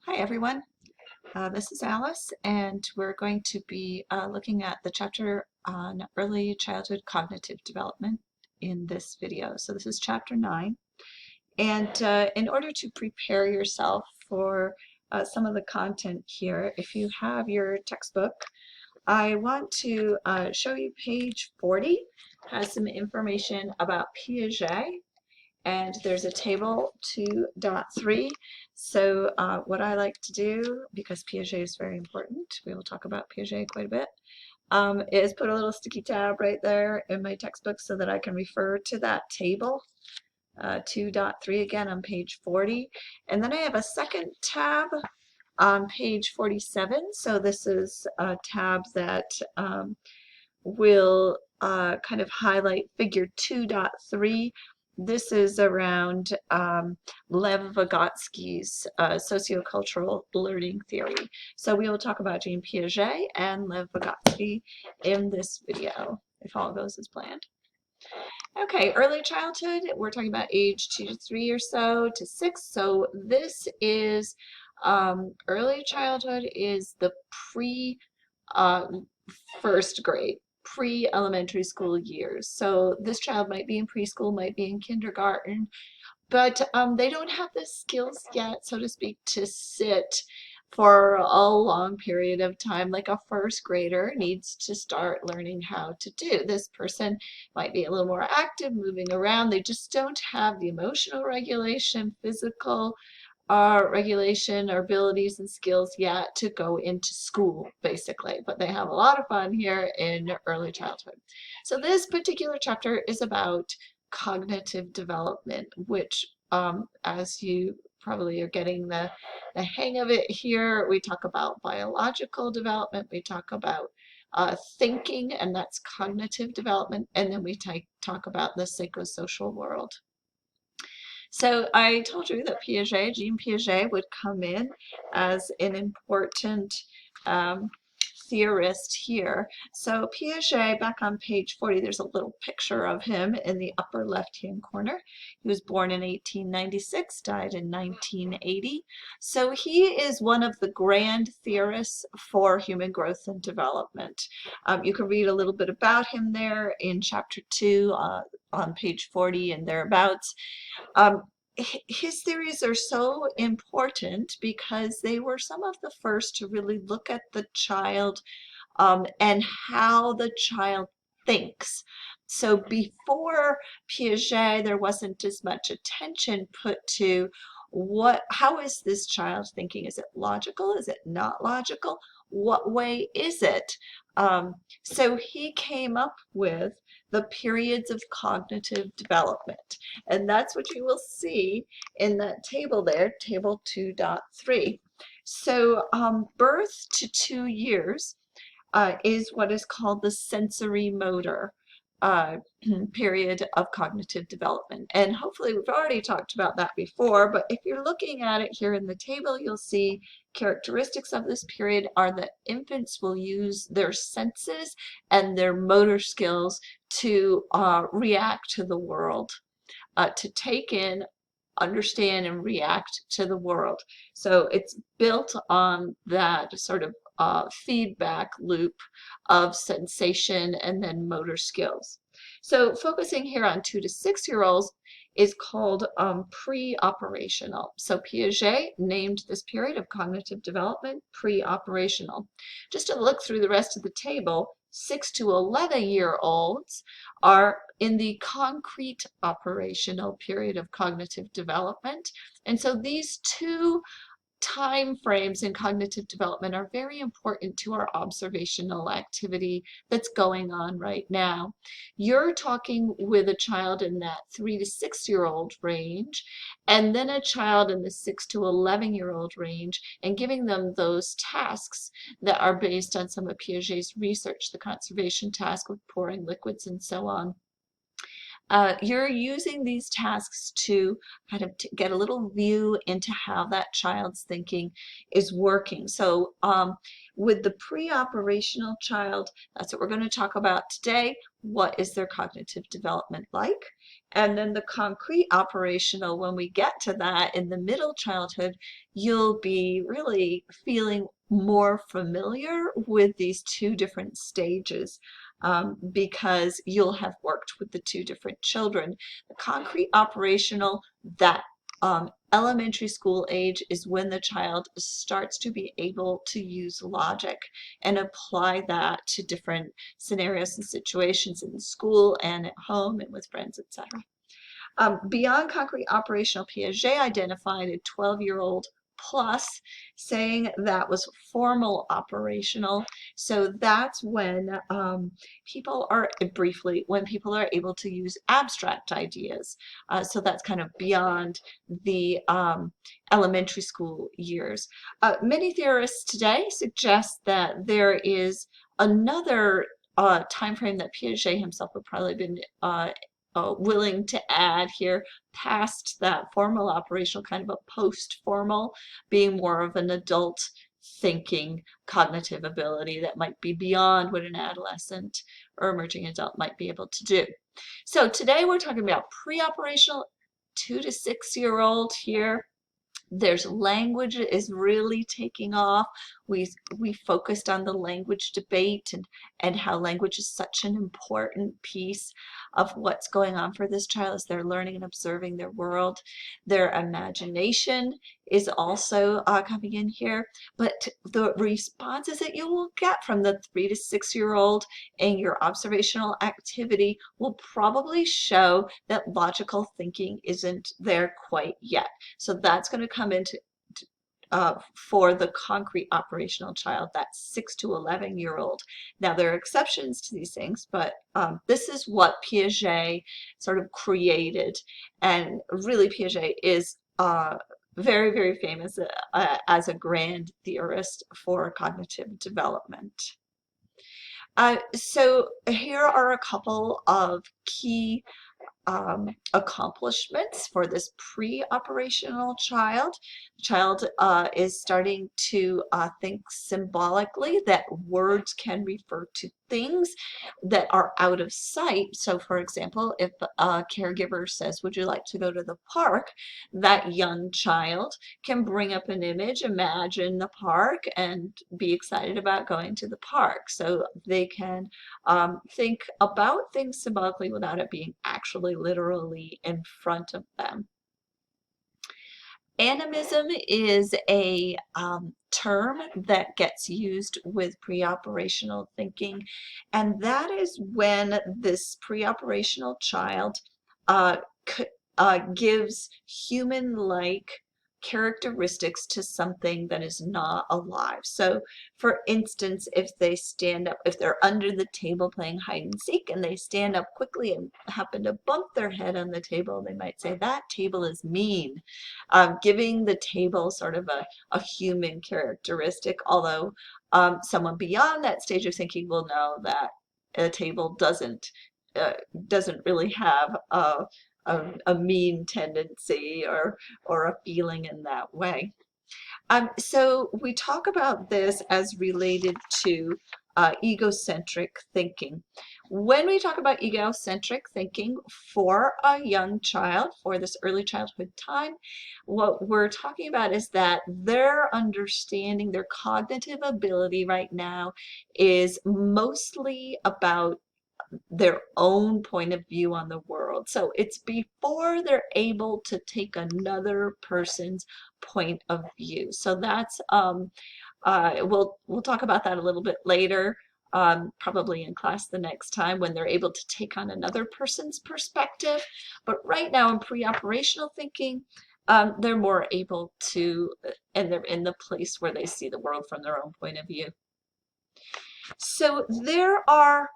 Hi everyone, this is Alice and we're going to be looking at the chapter on early childhood cognitive development in this video. So this is chapter 9, and in order to prepare yourself for some of the content here, if you have your textbook, I want to show you page 40. Has some information about Piaget, and there's a table 2.3. So what I like to do, because Piaget is very important, we will talk about Piaget quite a bit, is put a little sticky tab right there in my textbook so that I can refer to that table, 2.3 again on page 40. And then I have a second tab on page 47. So this is a tab that will kind of highlight figure 2.3. This is around Lev Vygotsky's sociocultural learning theory. So we will talk about Jean Piaget and Lev Vygotsky in this video, if all goes as planned. Okay, early childhood, we're talking about age 2 to 3 or so to 6. So this is early childhood is the first grade, pre-elementary school years. So this child might be in preschool, might be in kindergarten, but they don't have the skills yet, so to speak, to sit for a long period of time like a first grader needs to start learning how to do. This person might be a little more active, moving around. They just don't have the emotional regulation, physical regulation or abilities and skills yet to go into school, basically. But they have a lot of fun here in early childhood. So this particular chapter is about cognitive development, which, as you probably are getting the hang of it here, we talk about biological development, we talk about thinking, and that's cognitive development, and then we talk about the psychosocial world. So I told you that Jean Piaget would come in as an important um, theorist here. So Piaget, back on page 40, there's a little picture of him in the upper left-hand corner. He was born in 1896, died in 1980. So he is one of the grand theorists for human growth and development. You can read a little bit about him there in chapter 2 on page 40 and thereabouts. His theories are so important because they were some of the first to really look at the child and how the child thinks. So before Piaget, there wasn't as much attention put to how is this child thinking? Is it logical? Is it not logical? What way is it? So he came up with the periods of cognitive development. And that's what you will see in that table there, table 2.3. So birth to 2 years is what is called the sensory motor period of cognitive development. And hopefully we've already talked about that before, but if you're looking at it here in the table, you'll see characteristics of this period are that infants will use their senses and their motor skills to react to the world, to take in, understand, and react to the world. So it's built on that sort of feedback loop of sensation and then motor skills. So focusing here on 2 to 6 year olds is called pre-operational. So Piaget named this period of cognitive development pre-operational. Just to look through the rest of the table, 6 to 11-year-olds are in the concrete operational period of cognitive development. And so these two time frames in cognitive development are very important to our observational activity that's going on right now. You're talking with a child in that 3 to 6-year-old range, and then a child in the 6 to 11-year-old range, and giving them those tasks that are based on some of Piaget's research, the conservation task with pouring liquids and so on. You're using these tasks to kind of get a little view into how that child's thinking is working. So with the pre-operational child, that's what we're going to talk about today. What is their cognitive development like? And then the concrete operational, when we get to that in the middle childhood, you'll be really feeling more familiar with these two different stages because you'll have worked with the two different children. The concrete operational, that elementary school age is when the child starts to be able to use logic and apply that to different scenarios and situations in school and at home and with friends, etc. Beyond concrete operational, Piaget identified a 12-year-old plus, saying that was formal operational. So that's when people are, briefly, when people are able to use abstract ideas. So that's kind of beyond the elementary school years. Many theorists today suggest that there is another time frame that Piaget himself would probably been willing to add here past that formal operational, kind of a post-formal, being more of an adult thinking cognitive ability that might be beyond what an adolescent or emerging adult might be able to do. So today we're talking about pre-operational 2 to 6-year-old here. There's language is really taking off. We focused on the language debate and how language is such an important piece of what's going on for this child as they're learning and observing their world. Their imagination is also coming in here, but the responses that you will get from the 3 to 6-year-old in your observational activity will probably show that logical thinking isn't there quite yet. So that's going to come into for the concrete operational child, that 6 to 11-year-old. Now, there are exceptions to these things, but this is what Piaget sort of created. And really, Piaget is very, very famous as a grand theorist for cognitive development. So here are a couple of key accomplishments for this pre-operational child. The child is starting to think symbolically, that words can refer to things that are out of sight. So for example, if a caregiver says, would you like to go to the park? That young child can bring up an image, imagine the park, and be excited about going to the park. So they can think about things symbolically without it being actually literally in front of them. Animism is a term that gets used with pre-operational thinking, and that is when this pre-operational child gives human-like characteristics to something that is not alive. So for instance, if they stand up, if they're under the table playing hide and seek and they stand up quickly and happen to bump their head on the table, they might say that table is mean, giving the table sort of a human characteristic, although someone beyond that stage of thinking will know that a table doesn't really have a mean tendency or a feeling in that way. So we talk about this as related to egocentric thinking. When we talk about egocentric thinking for a young child, for this early childhood time, what we're talking about is that their understanding, their cognitive ability right now is mostly about their own point of view on the world. So it's before they're able to take another person's point of view. So that's we'll talk about that a little bit later, probably in class the next time when they're able to take on another person's perspective. But right now in pre-operational thinking, they're more able to, and they're in the place where they see the world from their own point of view. So there are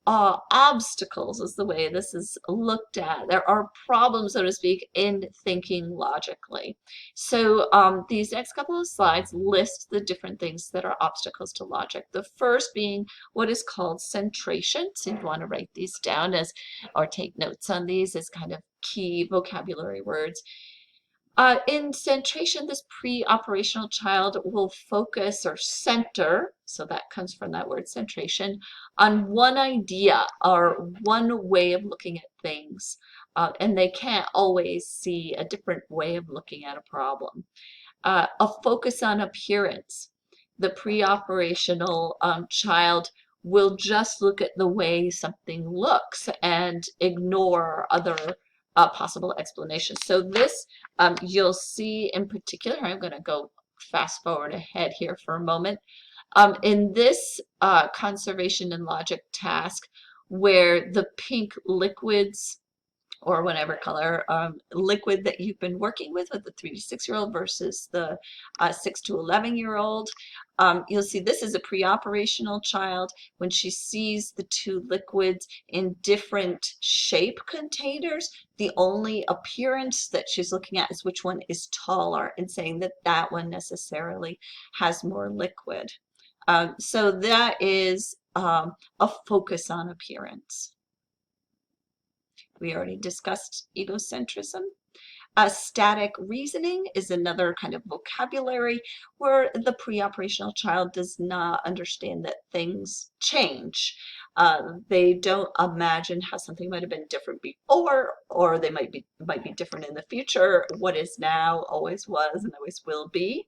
obstacles is the way this is looked at. There are problems, so to speak, in thinking logically. So these next couple of slides list the different things that are obstacles to logic. The first being what is called centration. So you want to write these down as, or take notes on these as kind of key vocabulary words. In centration, this pre-operational child will focus or center, so that comes from that word centration, on one idea or one way of looking at things. And they can't always see a different way of looking at a problem. A focus on appearance. The pre-operational child will just look at the way something looks and ignore other possible explanations. So this you'll see in particular, I'm going to go fast forward ahead here for a moment. In this conservation and logic task, where the pink liquids or whatever color liquid that you've been working with the 3 to 6-year-old versus the 6 to 11-year-old. You'll see this is a pre-operational child. When she sees the two liquids in different shape containers, the only appearance that she's looking at is which one is taller and saying that that one necessarily has more liquid. So that is a focus on appearance. We already discussed egocentrism. Static reasoning is another kind of vocabulary where the pre-operational child does not understand that things change. They don't imagine how something might have been different before, or they might be different in the future. What is now always was and always will be.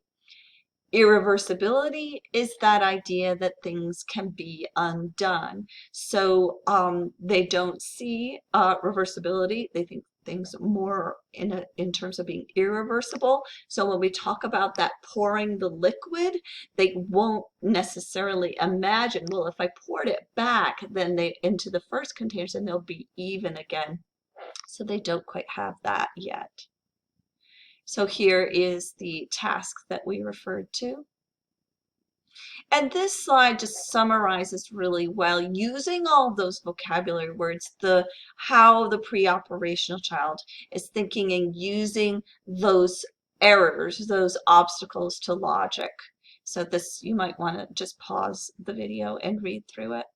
Irreversibility is that idea that things can be undone. So they don't see reversibility. They think things more in terms of being irreversible. So when we talk about that pouring the liquid, they won't necessarily imagine, well, if I poured it back then they into the first containers and they'll be even again. So they don't quite have that yet. So here is the task that we referred to. And this slide just summarizes really well, using all those vocabulary words, how the pre-operational child is thinking and using those errors, those obstacles to logic. So this, you might want to just pause the video and read through it.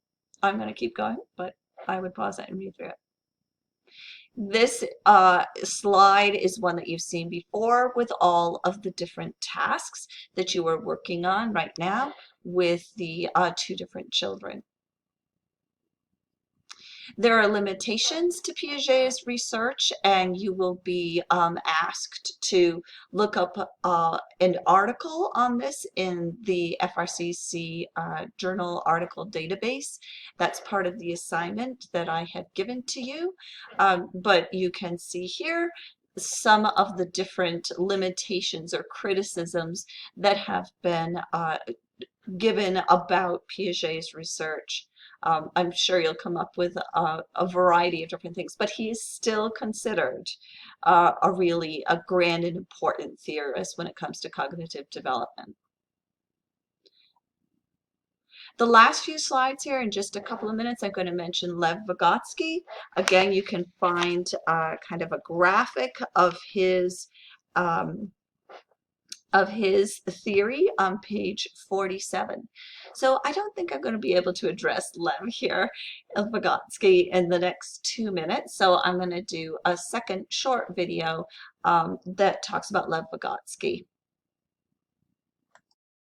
I'm going to keep going, but I would pause it and read through it. This slide is one that you've seen before with all of the different tasks that you are working on right now with the two different children. There are limitations to Piaget's research, and you will be asked to look up an article on this in the FRCC journal article database. That's part of the assignment that I have given to you. But you can see here some of the different limitations or criticisms that have been given about Piaget's research. I'm sure you'll come up with a variety of different things, but he is still considered a grand and important theorist when it comes to cognitive development. The last few slides here, in just a couple of minutes, I'm going to mention Lev Vygotsky. Again, you can find kind of a graphic of his theory on page 47. So I don't think I'm going to be able to address Lev here, Vygotsky, in the next 2 minutes. So I'm going to do a second short video that talks about Lev Vygotsky.